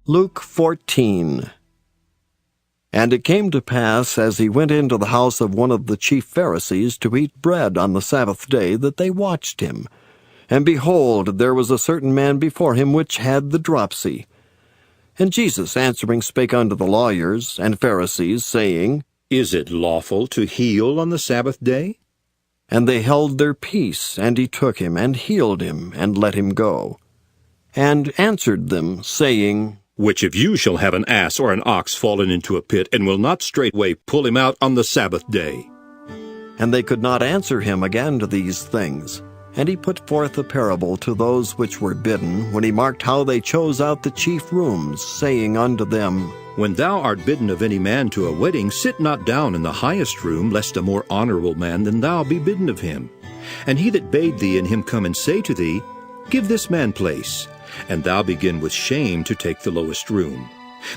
Luke 14. And it came to pass, as he went into the house of one of the chief Pharisees to eat bread on the Sabbath day, that they watched him. And behold, there was a certain man before him which had the dropsy. And Jesus answering spake unto the lawyers and Pharisees, saying, Is it lawful to heal on the Sabbath day? And they held their peace, and he took him, and healed him, and let him go. And answered them, saying, Which of you shall have an ass or an ox fallen into a pit, and will not straightway pull him out on the Sabbath day? And they could not answer him again to these things. And he put forth a parable to those which were bidden, when he marked how they chose out the chief rooms, saying unto them, When thou art bidden of any man to a wedding, sit not down in the highest room, lest a more honorable man than thou be bidden of him. And he that bade thee and him come and say to thee, Give this man place, and thou begin with shame to take the lowest room.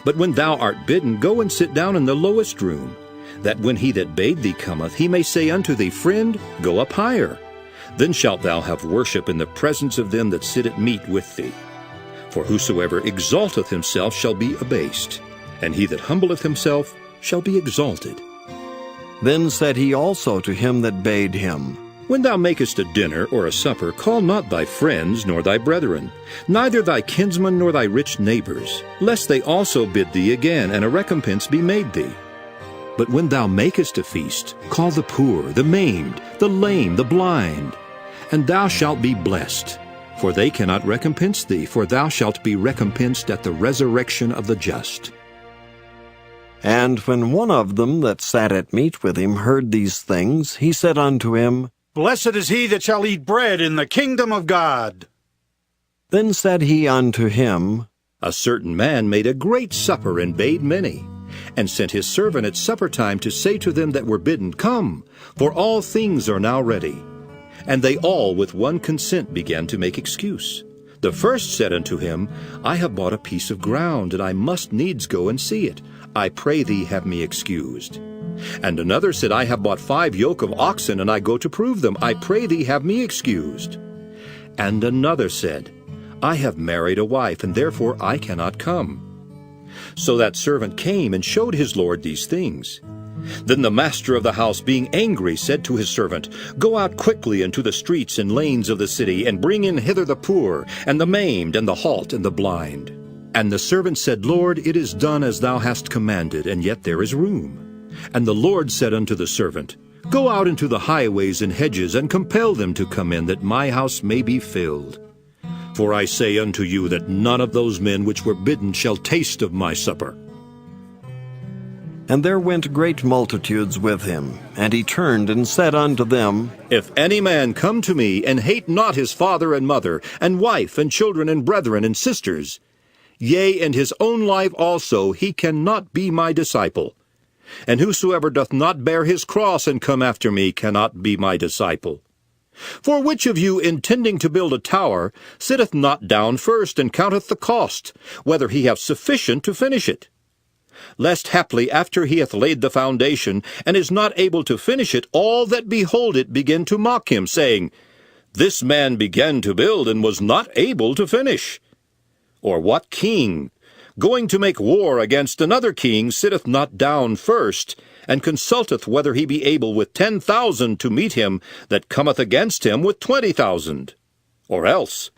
But when thou art bidden, go and sit down in the lowest room, that when he that bade thee cometh, he may say unto thee, Friend, go up higher. Then shalt thou have worship in the presence of them that sit at meat with thee. For whosoever exalteth himself shall be abased, and he that humbleth himself shall be exalted. Then said he also to him that bade him, When thou makest a dinner or a supper, call not thy friends nor thy brethren, neither thy kinsmen nor thy rich neighbors, lest they also bid thee again, and a recompense be made thee. But when thou makest a feast, call the poor, the maimed, the lame, the blind, and thou shalt be blessed. For they cannot recompense thee, for thou shalt be recompensed at the resurrection of the just. And when one of them that sat at meat with him heard these things, he said unto him, Blessed is he that shall eat bread in the kingdom of God. Then said he unto him, A certain man made a great supper, and bade many, and sent his servant at supper time to say to them that were bidden, Come, for all things are now ready. And they all with one consent began to make excuse. The first said unto him, I have bought a piece of ground, and I must needs go and see it. I pray thee have me excused. And another said, I have bought 5 yoke of oxen, and I go to prove them. I pray thee have me excused. And another said, I have married a wife, and therefore I cannot come. So that servant came and showed his lord these things. Then the master of the house, being angry, said to his servant, Go out quickly into the streets and lanes of the city, and bring in hither the poor, and the maimed, and the halt, and the blind. And the servant said, Lord, it is done as thou hast commanded, and yet there is room. And the Lord said unto the servant, Go out into the highways and hedges, and compel them to come in, that my house may be filled. For I say unto you that none of those men which were bidden shall taste of my supper. And there went great multitudes with him. And he turned and said unto them, If any man come to me, and hate not his father and mother, and wife, and children, and brethren, and sisters, yea, and his own life also, he cannot be my disciple. And whosoever doth not bear his cross and come after me cannot be my disciple. For which of you, intending to build a tower, sitteth not down first, and counteth the cost, whether he have sufficient to finish it? Lest haply after he hath laid the foundation, and is not able to finish it, all that behold it begin to mock him, saying, This man began to build, and was not able to finish. Or what king, going to make war against another king, sitteth not down first, and consulteth whether he be able with 10,000 to meet him that cometh against him with 20,000? Or else,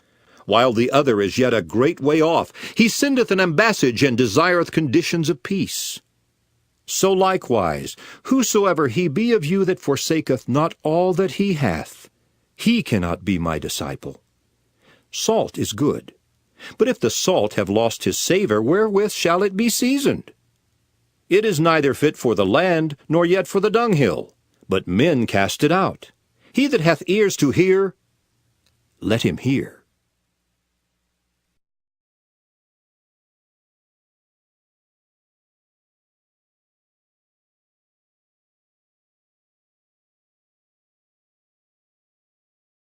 while the other is yet a great way off, he sendeth an ambassage, and desireth conditions of peace. So likewise, whosoever he be of you that forsaketh not all that he hath, he cannot be my disciple. Salt is good, but if the salt have lost his savour, wherewith shall it be seasoned? It is neither fit for the land, nor yet for the dunghill, but men cast it out. He that hath ears to hear, let him hear.